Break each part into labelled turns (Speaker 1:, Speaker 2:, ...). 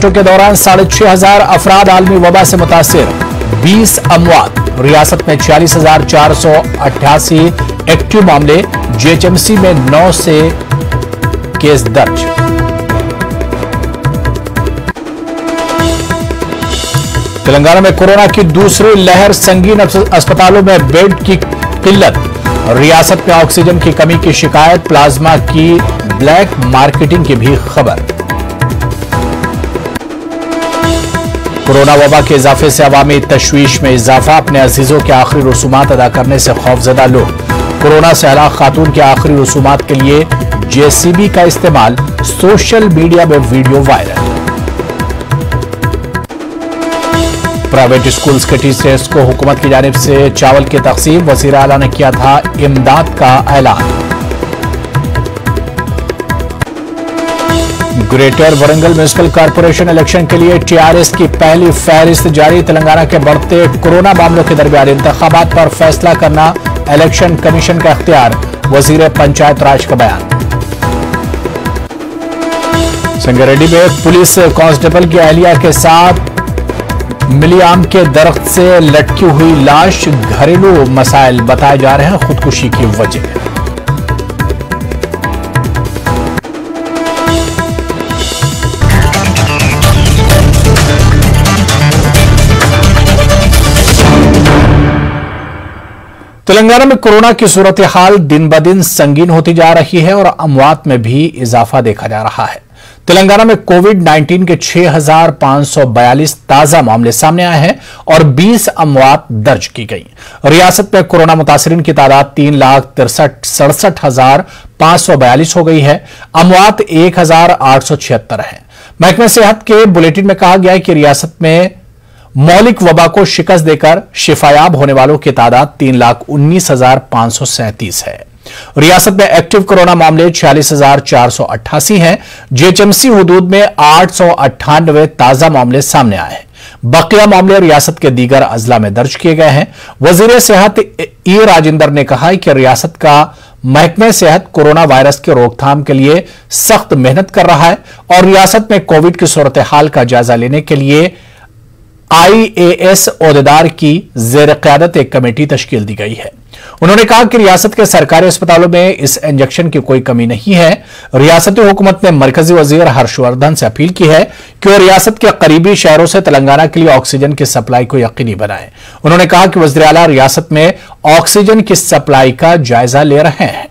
Speaker 1: के दौरान 6,500 अफराद आलमी वबा से मुतासिर, 20 अमवात। रियासत में 46,488 एक्टिव मामले, जीएचएमसी में 9 से केस दर्ज। तेलंगाना में कोरोना की दूसरी लहर, संगीन अस्पतालों में बेड की किल्लत। रियासत में ऑक्सीजन की कमी की शिकायत, प्लाज्मा की ब्लैक मार्केटिंग की भी खबर। कोरोना वबा के इजाफे से अवामी तशवीश में इजाफा, अपने अजीजों के आखिरी रसूमात अदा करने से खौफजदा लोग। कोरोना से हलाक खातून के आखिरी रसूमात के लिए जेसीबी का इस्तेमाल, सोशल मीडिया में वीडियो वायरल। प्राइवेट स्कूल्स के टीचर्स को हुकूमत की जानिब से चावल की तकसीम, वज़ीर आला ने किया था इमदाद का ऐलान। Greater Warangal municipal corporation election के लिए टीआरएस की पहली फहरिस्त जारी। तेलंगाना के बढ़ते कोरोना मामलों के दरमियान इंतखाबात पर फैसला करना इलेक्शन कमीशन का इख्तियार, वजीर पंचायत राज का बयान। संगारेड्डी में पुलिस कांस्टेबल की अहलिया के साथ मिली आम के दरख्त से लटकी हुई लाश, घरेलू मसाइल बताए जा रहे हैं खुदकुशी की वजह। तेलंगाना में कोरोना की सूरत हाल दिन ब दिन संगीन होती जा रही है और अमवात में भी इजाफा देखा जा रहा है। तेलंगाना में कोविड-19 के 6,542 ताजा मामले सामने आए हैं और 20 अमवात दर्ज की गई। रियासत में कोरोना मुतासरीन की तादाद 3,67,542 हो गई है। अमवात 1,876 है। महकमे सेहत के बुलेटिन में कहा गया है कि रियासत में मौलिक वबा को शिकस्त देकर शिफायाब होने वालों की तादाद 3,19,537 है। रियासत में एक्टिव कोरोना मामले 46,488 हैं। जीएचएमसी हुदूद में 898 ताजा मामले सामने आए हैं। बकिया मामले रियासत के दीगर अजला में दर्ज किए गए हैं। वजीर सेहत ई राजेंद्र ने कहा कि रियासत का महकमे सेहत कोरोना वायरस के रोकथाम के लिए सख्त मेहनत कर रहा है और रियासत में कोविड की सूरत हाल का जायजा लेने के लिए आईएएस ओहदेदार की जेर क़यादत एक कमेटी तश्कील दी गई है। उन्होंने कहा कि रियासत के सरकारी अस्पतालों में इस इंजेक्शन की कोई कमी नहीं है। रियासती हुकूमत ने मरकजी वजीर हर्षवर्धन से अपील की है कि वो रियासत के करीबी शहरों से तेलंगाना के लिए ऑक्सीजन की सप्लाई को यकीनी बनाए। उन्होंने कहा कि वज़ीर आला रियासत में ऑक्सीजन की सप्लाई का जायजा ले रहे हैं।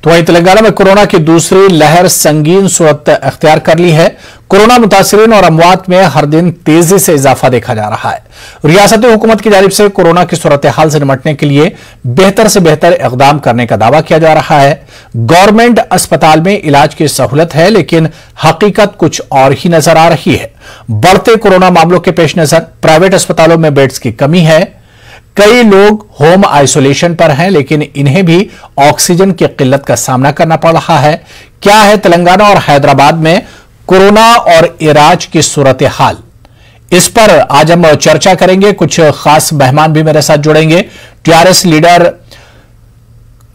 Speaker 1: तो वहीं तेलंगाना में कोरोना की दूसरी लहर संगीन सूरत अख्तियार कर ली है। कोरोना मुतासरीन और अमवात में हर दिन तेजी से इजाफा देखा जा रहा है। रियासती हुकूमत की जानिब से कोरोना की सूरत हाल से निपटने के लिए बेहतर से बेहतर इकदाम करने का दावा किया जा रहा है। गवर्नमेंट अस्पताल में इलाज की सहूलत है, लेकिन हकीकत कुछ और ही नजर आ रही है। बढ़ते कोरोना मामलों के पेश नजर प्राइवेट अस्पतालों में बेड्स की कमी है। कई लोग होम आइसोलेशन पर हैं, लेकिन इन्हें भी ऑक्सीजन की किल्लत का सामना करना पड़ रहा है। क्या है तेलंगाना और हैदराबाद में कोरोना और इलाज की सूरत हाल, इस पर आज हम चर्चा करेंगे। कुछ खास मेहमान भी मेरे साथ जुड़ेंगे। टीआरएस लीडर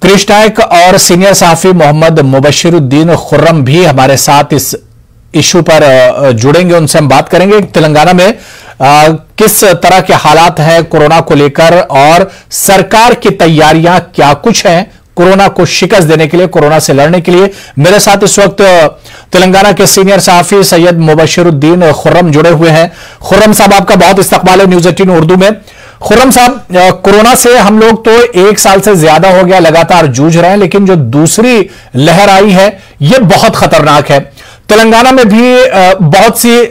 Speaker 1: कृष्ण नायक और सीनियर सहाफी मोहम्मद मुबशिरुद्दीन खुर्रम भी हमारे साथ इस इशू पर जुड़ेंगे। उनसे हम बात करेंगे तेलंगाना में किस तरह के हालात हैं कोरोना को लेकर और सरकार की तैयारियां क्या कुछ हैं कोरोना को शिकस्त देने के लिए, कोरोना से लड़ने के लिए। मेरे साथ इस वक्त तेलंगाना के सीनियर सहाफी सैयद मुबशिरुद्दीन खुर्रम जुड़े हुए हैं। खुर्रम साहब, आपका बहुत इस्तकबाल है न्यूज़ 18 उर्दू में। खुर्रम साहब, कोरोना से हम लोग तो 1 साल से ज्यादा हो गया लगातार जूझ रहे हैं, लेकिन जो दूसरी लहर आई है यह बहुत खतरनाक है। तेलंगाना में भी बहुत सी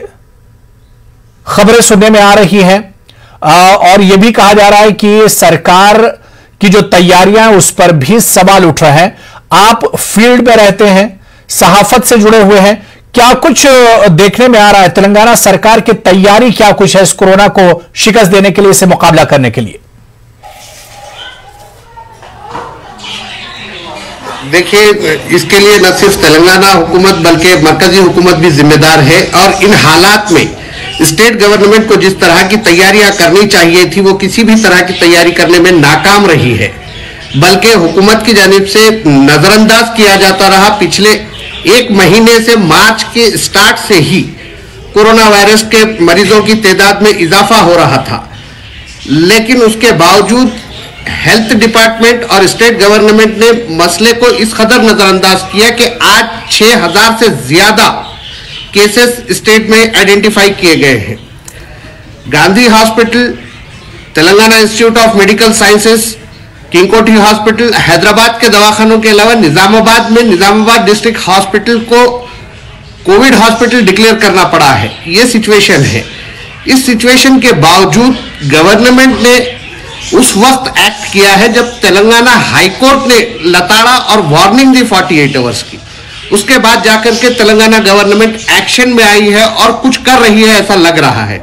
Speaker 1: खबरें सुनने में आ रही हैं और यह भी कहा जा रहा है कि सरकार की जो तैयारियां हैं उस पर भी सवाल उठ रहे हैं। आप फील्ड में रहते हैं, सहाफत से जुड़े हुए हैं, क्या कुछ देखने में आ रहा है? तेलंगाना सरकार की तैयारी क्या कुछ है इस कोरोना को शिकस्त देने के लिए, इसे मुकाबला करने के लिए?
Speaker 2: देखिए, इसके लिए न सिर्फ तेलंगाना हुकूमत बल्कि मरकजी हुकूमत भी जिम्मेदार है और इन हालात में स्टेट गवर्नमेंट को जिस तरह की तैयारियां करनी चाहिए थी वो किसी भी तरह की तैयारी करने में नाकाम रही है। बल्कि हुकूमत की जानिब से नजरअंदाज किया जाता रहा। पिछले एक महीने से मार्च के स्टार्ट से ही कोरोना वायरस के मरीजों की तादाद में इजाफा हो रहा था, लेकिन उसके बावजूद हेल्थ डिपार्टमेंट और स्टेट गवर्नमेंट ने मसले को इस कदर नजरअंदाज किया कि आज 6000 से ज्यादा केसेस स्टेट में आइडेंटिफाई किए गए हैं। Gandhi hospital, Telangana institute of medical sciences, king कोठी हॉस्पिटल, हैदराबाद के दवाखानों के अलावा निजामाबाद में निजामाबाद डिस्ट्रिक्ट हॉस्पिटल को कोविड हॉस्पिटल डिक्लेयर करना पड़ा है। ये सिचुएशन है। इस सिचुएशन के बावजूद गवर्नमेंट ने उस वक्त एक्ट किया है जब तेलंगाना हाईकोर्ट ने लताड़ा और वार्निंग दी 48 आवर्स की। उसके बाद जाकर के तेलंगाना गवर्नमेंट एक्शन में आई है और कुछ कर रही है, ऐसा लग रहा है।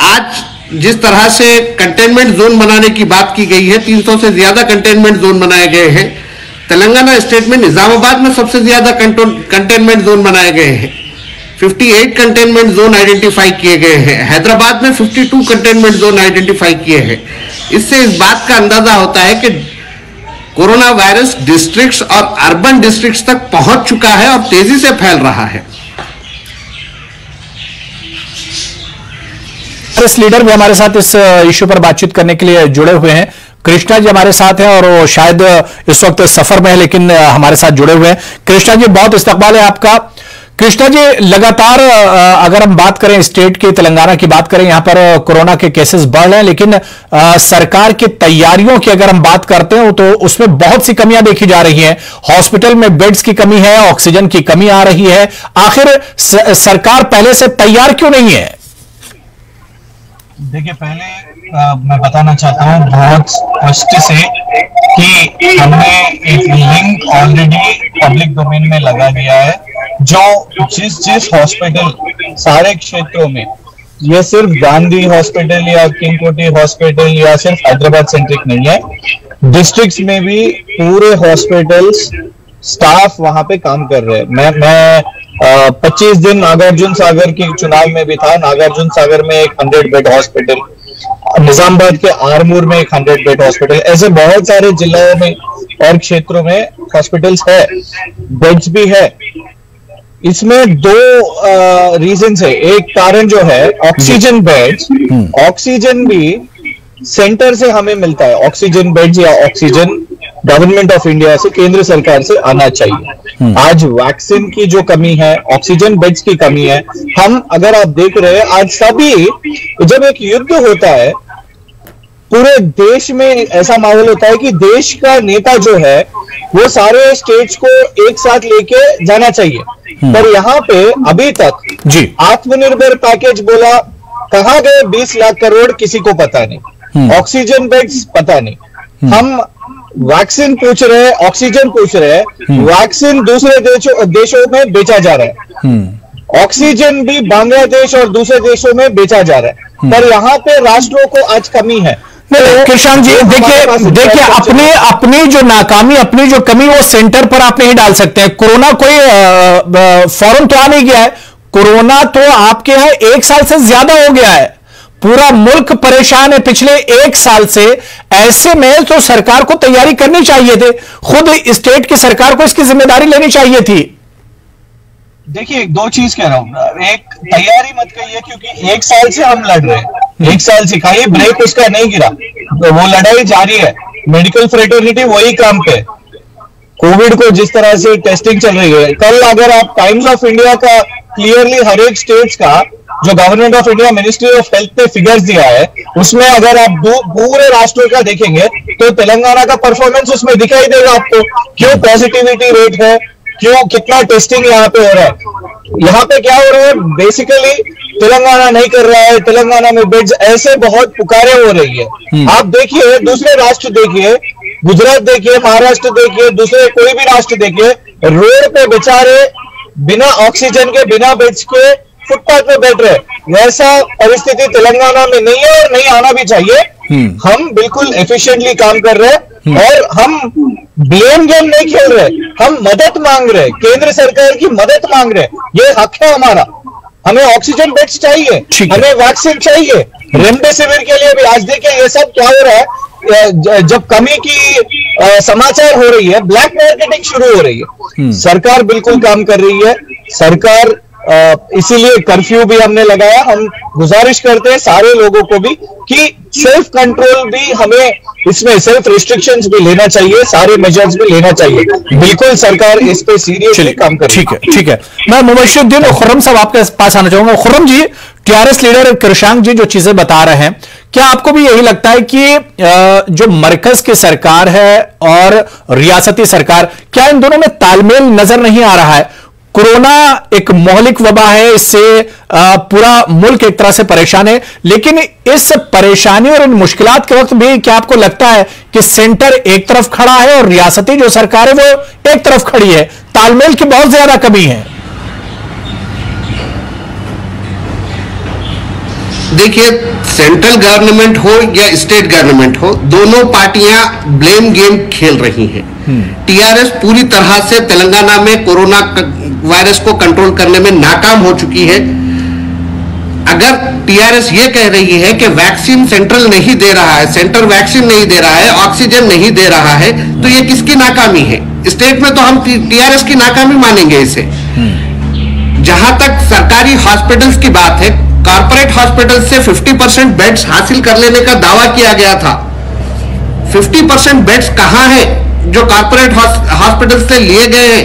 Speaker 2: आज जिस तरह से कंटेनमेंट जोन बनाने की बात की गई है, 300 से ज्यादा कंटेनमेंट जोन बनाए गए हैं। तेलंगाना स्टेट में निजामाबाद में सबसे ज्यादा कंटेनमेंट जोन बनाए गए हैं। 58 कंटेनमेंट जोन आइडेंटिफाई किए गए हैं। हैदराबाद में 52 कंटेनमेंट जोन आइडेंटिफाई किए हैं। इससे इस बात का अंदाजा होता है कि कोरोना वायरस डिस्ट्रिक्ट्स और अर्बन डिस्ट्रिक्ट्स तक पहुंच चुका है और तेजी से फैल रहा है।
Speaker 1: कांग्रेस लीडर भी हमारे साथ इस इश्यू पर बातचीत करने के लिए जुड़े हुए हैं। कृष्णा जी हमारे साथ हैं और वो शायद इस वक्त सफर में है, लेकिन हमारे साथ जुड़े हुए हैं। कृष्णा जी, बहुत इस्तकबाल है आपका। कृष्णा जी, लगातार अगर हम बात करें स्टेट की, तेलंगाना की बात करें, यहां पर कोरोना के केसेस बढ़ रहे हैं, लेकिन सरकार की तैयारियों की अगर हम बात करते हैं तो उसमें बहुत सी कमियां देखी जा रही हैं। हॉस्पिटल में बेड्स की कमी है, ऑक्सीजन की कमी आ रही है। आखिर सरकार पहले से तैयार क्यों नहीं है?
Speaker 3: देखिए, पहले मैं बताना चाहता हूँ बहुत स्पष्ट से कि हमने एक लिंक ऑलरेडी पब्लिक डोमेन में लगा दिया है, जो जिस हॉस्पिटल सारे क्षेत्रों में, ये सिर्फ गांधी हॉस्पिटल या किंग कोठी हॉस्पिटल या सिर्फ हैदराबाद सेंट्रिक नहीं है, डिस्ट्रिक्ट्स में भी पूरे हॉस्पिटल्स स्टाफ वहां पे काम कर रहे हैं। मैं 25 दिन नागार्जुन सागर के चुनाव में भी था। नागार्जुन सागर में एक 100 बेड हॉस्पिटल, निजामाबाद के आरमूर में एक 100 बेड हॉस्पिटल, ऐसे बहुत सारे जिलों में और क्षेत्रों में हॉस्पिटल्स है, बेड्स भी है। इसमें दो रीजंस है। एक कारण जो है ऑक्सीजन बेड्स, ऑक्सीजन भी सेंटर से हमें मिलता है। ऑक्सीजन बेड्स या ऑक्सीजन गवर्नमेंट ऑफ इंडिया से, केंद्र सरकार से आना चाहिए। आज वैक्सीन की जो कमी है, ऑक्सीजन बेड्स की कमी है। हम, अगर आप देख रहे हैं, आज सभी, जब एक युद्ध होता है पूरे देश में, ऐसा माहौल होता है कि देश का नेता जो है वो सारे स्टेट्स को एक साथ लेके जाना चाहिए। पर यहाँ पे अभी तक जी आत्मनिर्भर पैकेज बोला, कहाँ गए 20 लाख करोड़, किसी को पता नहीं। ऑक्सीजन बेड्स पता नहीं। हम वैक्सीन पूछ रहे हैं, ऑक्सीजन पूछ रहे हैं, वैक्सीन दूसरे देशों में बेचा जा रहा है, ऑक्सीजन भी बांग्लादेश और दूसरे देशों में बेचा जा रहा है। पर यहाँ पे राष्ट्रों को आज कमी है।
Speaker 1: किशन जी, देखिए अपनी जो नाकामी, अपनी जो कमी, वो सेंटर पर आप नहीं डाल सकते हैं। कोरोना कोई फौरन तो आ नहीं गया है। कोरोना तो आपके यहाँ 1 साल से ज्यादा हो गया है। पूरा मुल्क परेशान है पिछले 1 साल से। ऐसे में तो सरकार को तैयारी करनी चाहिए थी, खुद स्टेट की सरकार को इसकी जिम्मेदारी लेनी चाहिए थी।
Speaker 3: देखिए, दो चीज कह रहा हूं। एक, तैयारी मत कहिए, क्योंकि 1 साल से हम लड़ रहे हैं। 1 साल से कहिए, ब्रेक उसका नहीं गिरा, तो वो लड़ाई जारी है। मेडिकल फ्रेटर्निटी वही काम पे। कोविड को जिस तरह से टेस्टिंग चल रही है, कल अगर आप टाइम्स ऑफ इंडिया का क्लियरली हर एक स्टेट्स का, जो government of India ministry of health ने फिगर्स दिया है, उसमें अगर आप पूरे राष्ट्रों का देखेंगे तो तेलंगाना का परफॉर्मेंस उसमें दिखाई देगा आपको। क्यों पॉजिटिविटी रेट है, क्यों कितना टेस्टिंग यहाँ पे हो रहा है। यहाँ पे क्या हो रहा है, बेसिकली तेलंगाना नहीं कर रहा है, तेलंगाना में बेड्स, ऐसे बहुत पुकारे हो रही है। आप देखिए, दूसरे राष्ट्र देखिए, गुजरात देखिए, महाराष्ट्र देखिए, दूसरे कोई भी राष्ट्र देखिए, रोड पे बेचारे बिना ऑक्सीजन के, बिना बेड्स के फुटपाथ पे बैठ रहे। वैसा परिस्थिति तेलंगाना में नहीं है और नहीं आना भी चाहिए। हम बिल्कुल एफिशिएंटली काम कर रहे हैं और हम ब्लेम गेम नहीं खेल रहे, हम मदद मांग रहे, केंद्र सरकार की मदद मांग रहे। ये हक है हमारा। हमें ऑक्सीजन बेड्स चाहिए, हमें वैक्सीन चाहिए, रेमडेसिविर के लिए भी। आज देखिए ये सब क्या हो रहा है, जब कमी की समाचार हो रही है, ब्लैक मार्केटिंग शुरू हो रही है। सरकार बिल्कुल काम कर रही है। सरकार इसीलिए कर्फ्यू भी हमने लगाया। हम गुजारिश करते हैं सारे लोगों को भी कि सेल्फ कंट्रोल भी हमें इसमें सेल्फ रिस्ट्रिक्शंस भी लेना चाहिए, सारे मेजर्स भी लेना चाहिए। बिल्कुल सरकार इस पे सीरियसली काम कर रही है।
Speaker 1: ठीक है। मैं मुबश्शिरुद्दीन और खुर्रम साहब आपके पास आना चाहूंगा। खुर्रम जी, टीआरएस लीडर कृषांक जी जो चीजें बता रहे हैं, क्या आपको भी यही लगता है कि जो मरकज की सरकार है और रियासती सरकार, क्या इन दोनों में तालमेल नजर नहीं आ रहा है? कोरोना एक मौलिक वबा है, इससे पूरा मुल्क एक तरह से परेशान है, लेकिन इस परेशानी और इन मुश्किलात के वक्त भी क्या आपको लगता है कि सेंटर एक तरफ खड़ा है और रियासती जो सरकार है वो एक तरफ खड़ी है? तालमेल की बहुत ज्यादा कमी है।
Speaker 2: देखिए, सेंट्रल गवर्नमेंट हो या स्टेट गवर्नमेंट हो, दोनों पार्टियां ब्लेम गेम खेल रही हैं। टीआरएस पूरी तरह से तेलंगाना में कोरोना वायरस को कंट्रोल करने में नाकाम हो चुकी है। अगर टीआरएस ये कह रही है कि वैक्सीन सेंट्रल नहीं दे रहा है, सेंटर वैक्सीन नहीं दे रहा है, ऑक्सीजन नहीं दे रहा है, तो ये किसकी नाकामी है? स्टेट में तो हम टीआरएस की नाकामी मानेंगे इसे। जहां तक सरकारी हॉस्पिटल्स की बात है, कॉर्पोरेट हॉस्पिटल से 50% बेड्स हासिल कर लेने का दावा किया गया था। 50% बेड्स कहां है जो कॉर्पोरेट हॉस्पिटल से लिए गए हैं?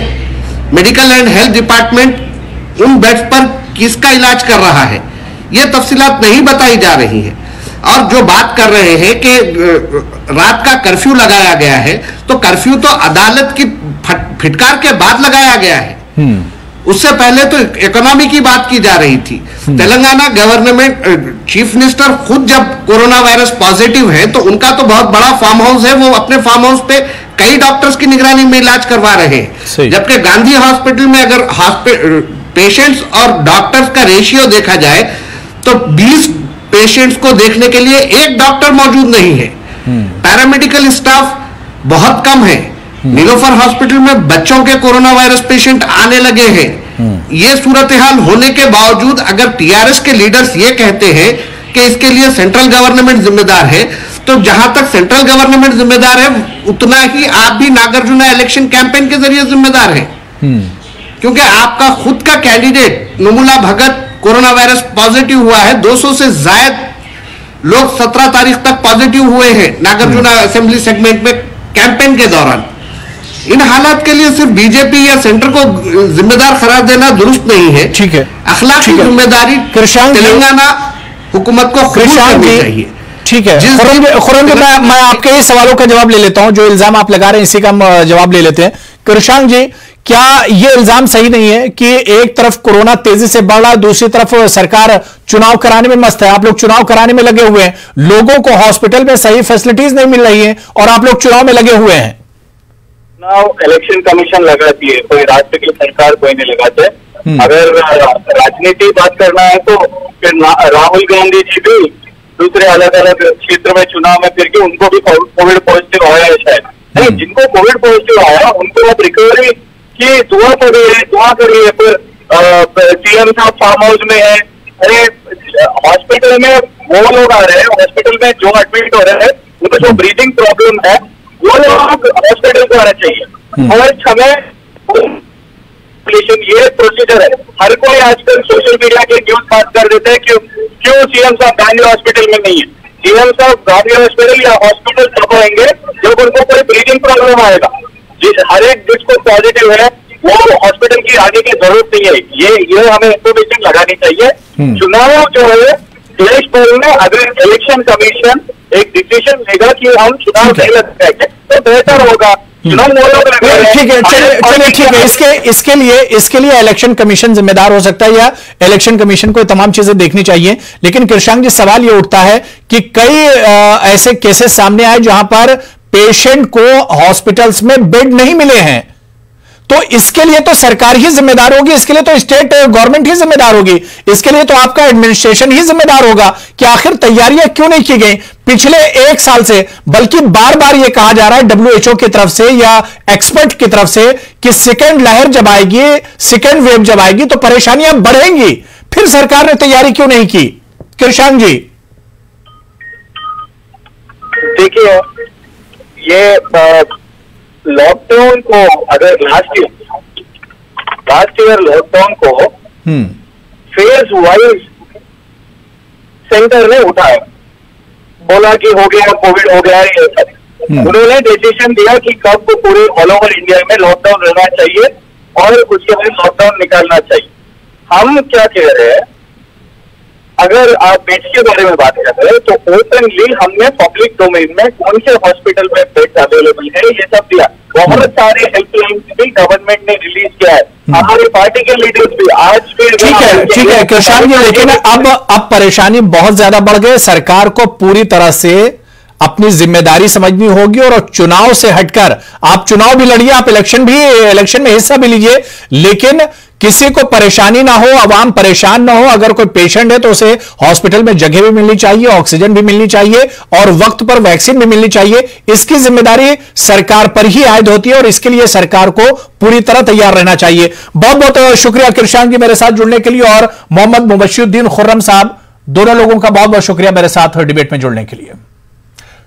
Speaker 2: मेडिकल एंड हेल्थ डिपार्टमेंट उन बेड्स पर किसका इलाज कर रहा है? ये तफसीलात नहीं बताई जा रही है। और जो बात कर रहे हैं कि रात का कर्फ्यू लगाया गया है, तो कर्फ्यू तो अदालत की फिटकार के बाद लगाया गया है। उससे पहले तो इकोनॉमी की बात की जा रही थी। तेलंगाना गवर्नमेंट चीफ मिनिस्टर खुद जब कोरोना वायरस पॉजिटिव है, तो उनका तो बहुत बड़ा फार्म हाउस है, वो अपने फार्म हाउस पे कई डॉक्टर्स की निगरानी में इलाज करवा रहे हैं। जबकि गांधी हॉस्पिटल में अगर पेशेंट्स और डॉक्टर्स का रेशियो देखा जाए तो 20 पेशेंट्स को देखने के लिए एक डॉक्टर मौजूद नहीं है। पैरामेडिकल स्टाफ बहुत कम है। नीलोफर हॉस्पिटल में बच्चों के कोरोना वायरस पेशेंट आने लगे हैं। ये सूरत हाल होने के बावजूद अगर टीआरएस के लीडर्स ये कहते हैं कि इसके लिए सेंट्रल गवर्नमेंट जिम्मेदार है, तो जहां तक सेंट्रल गवर्नमेंट जिम्मेदार है, उतना ही आप भी नागार्जुना इलेक्शन कैंपेन के जरिए जिम्मेदार है। क्योंकि आपका खुद का कैंडिडेट नमुला भगत कोरोना वायरस पॉजिटिव हुआ है। 200 से ज्यादा लोग 17 तारीख तक पॉजिटिव हुए हैं नागार्जुना असेंबली सेगमेंट में कैंपेन के दौरान। इन हालात के लिए सिर्फ बीजेपी या सेंटर को जिम्मेदार करार देना दुरुस्त नहीं है।
Speaker 1: ठीक है,
Speaker 2: अखलाकी जिम्मेदारी तेलंगाना हुकूमत को खुद करनी चाहिए।
Speaker 1: ठीक है खुर्रम जी, मैं आपके ही सवालों का जवाब ले लेता हूं। जो इल्जाम आप लगा रहे हैं इसी का हम जवाब ले लेते हैं। कृषांक जी, क्या यह इल्जाम सही नहीं है कि एक तरफ कोरोना तेजी से बढ़ रहा है, दूसरी तरफ सरकार चुनाव कराने में मस्त है? आप लोग चुनाव कराने में लगे हुए हैं, लोगों को हॉस्पिटल में सही फैसिलिटीज नहीं मिल रही है और आप लोग चुनाव में लगे हुए हैं।
Speaker 3: इलेक्शन कमीशन लगाती है, कोई राज्य की सरकार कोई नहीं लगाते। अगर राजनीति बात करना है तो फिर राहुल गांधी जी भी दूसरे अलग अलग क्षेत्र में चुनाव में फिर के उनको भी कोविड पॉजिटिव आया है शायद। नहीं, जिनको कोविड पॉजिटिव आया उनको अब रिकवरी की दुआ करिए। फिर सीएम साहब फार्म हाउस में है। अरे हॉस्पिटल में वो लोग आ रहे हैं, हॉस्पिटल में जो एडमिट हो रहे हैं उनको जो ब्रीदिंग प्रॉब्लम है वो लोग हॉस्पिटल को आना चाहिए। और हमें ये प्रोसीजर है। हर कोई आजकल सोशल मीडिया के न्यूज बात कर देते हैं क्यों सीएम साहब गांधी हॉस्पिटल में नहीं है। सीएम साहब गांधी हॉस्पिटल या हॉस्पिटल तब आएंगे जब उनको कोई ब्रीदिंग प्रॉब्लम आएगा। हर एक जिसको पॉजिटिव है वो हॉस्पिटल की आगे की जरूरत नहीं है। ये हमें इंफॉर्मेशन लगानी चाहिए। चुनाव जो है देश भर में अगर इलेक्शन कमीशन एक डिसीजन लेगा कि हम चुनाव नहीं लड़ते तो बेहतर होगा।
Speaker 1: ठीक है, चलिए ठीक है। इसके लिए इलेक्शन कमीशन जिम्मेदार हो सकता है या इलेक्शन कमीशन को तमाम चीजें देखनी चाहिए। लेकिन कृषांक जी, सवाल ये उठता है कि कई ऐसे केसेस सामने आए जहां पर पेशेंट को हॉस्पिटल्स में बेड नहीं मिले हैं, तो इसके लिए तो सरकार ही जिम्मेदार होगी, इसके लिए तो स्टेट गवर्नमेंट ही जिम्मेदार होगी, इसके लिए तो आपका एडमिनिस्ट्रेशन ही जिम्मेदार होगा कि आखिर तैयारियां क्यों नहीं की गई पिछले 1 साल से। बल्कि बार बार यह कहा जा रहा है WHO की तरफ से या एक्सपर्ट की तरफ से कि सेकेंड लहर जब आएगी, सेकेंड वेव जब आएगी तो परेशानियां बढ़ेंगी। फिर सरकार ने तैयारी क्यों नहीं की? कृषांक जी,
Speaker 3: देखिए, ये
Speaker 4: लॉकडाउन को अगर लास्ट ईयर लॉकडाउन को फेज वाइज सेंटर ने उठाया, बोला कि हो गया, कोविड हो गया, ये सब उन्होंने डिसीजन दिया कि कब पूरे ऑल ओवर इंडिया में लॉकडाउन रहना चाहिए और उसके बाद लॉकडाउन निकालना चाहिए। हम क्या कह रहे हैं, अगर आप बेड्स के बारे में बात कर रहे हैं तो ओपनली हमने पब्लिक डोमेन में कौन से हॉस्पिटल में बेड्स अवेलेबल है ये सब दिया। बहुत सारे हेल्पलाइन भी गवर्नमेंट ने रिलीज किया है, हमारी पार्टी के लीडर्स भी आज भी।
Speaker 1: ठीक है कृष्ण जी, लेकिन अब परेशानी बहुत ज्यादा बढ़ गई। सरकार को पूरी तरह से अपनी जिम्मेदारी समझनी होगी और चुनाव से हटकर आप चुनाव भी लड़िए, आप इलेक्शन में हिस्सा भी लीजिए, लेकिन किसी को परेशानी ना हो, आवाम परेशान ना हो। अगर कोई पेशेंट है तो उसे हॉस्पिटल में जगह भी मिलनी चाहिए, ऑक्सीजन भी मिलनी चाहिए और वक्त पर वैक्सीन भी मिलनी चाहिए। इसकी जिम्मेदारी सरकार पर ही आयद होती है और इसके लिए सरकार को पूरी तरह तैयार रहना चाहिए। बहुत बहुत शुक्रिया कृष्ण जी मेरे साथ जुड़ने के लिए, और मोहम्मद मुबश्शिरुद्दीन खुर्रम साहब, दोनों लोगों का बहुत बहुत शुक्रिया मेरे साथ डिबेट में जुड़ने के लिए।